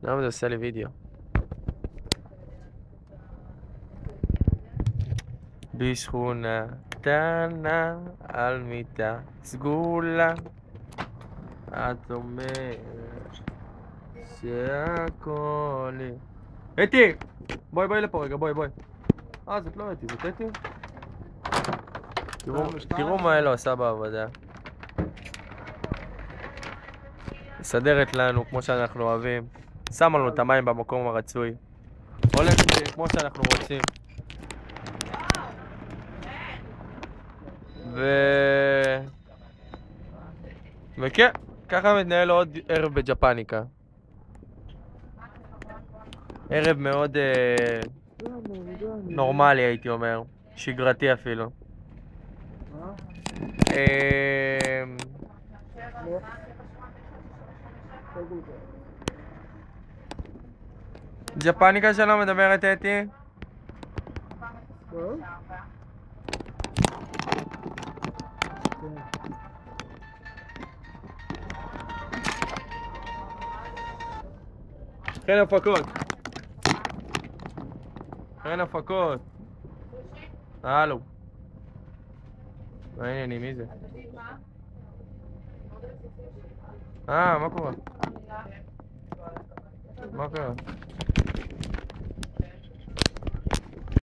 למה זה עושה לי וידאו? בשכונה קטנה על מיטה סגולה את אומרת שהכל... אתי! בואי לפה רגע, בואי. זאת לא אתי, זאת אתי? תראו מה אלו עשה בעבודה. מסדרת לנו כמו שאנחנו אוהבים. שמה לנו את המים במקום הרצוי. הולך כמו שאנחנו רוצים. וכן, ככה מתנהל עוד ערב בג'פניקה. ערב מאוד נורמלי הייתי אומר, שגרתי אפילו. ג'פניקה שלא מדברת אתי? חן הפקות. חן הפקות. הלו. מה העניינים? מי זה? מה קורה? מה קורה?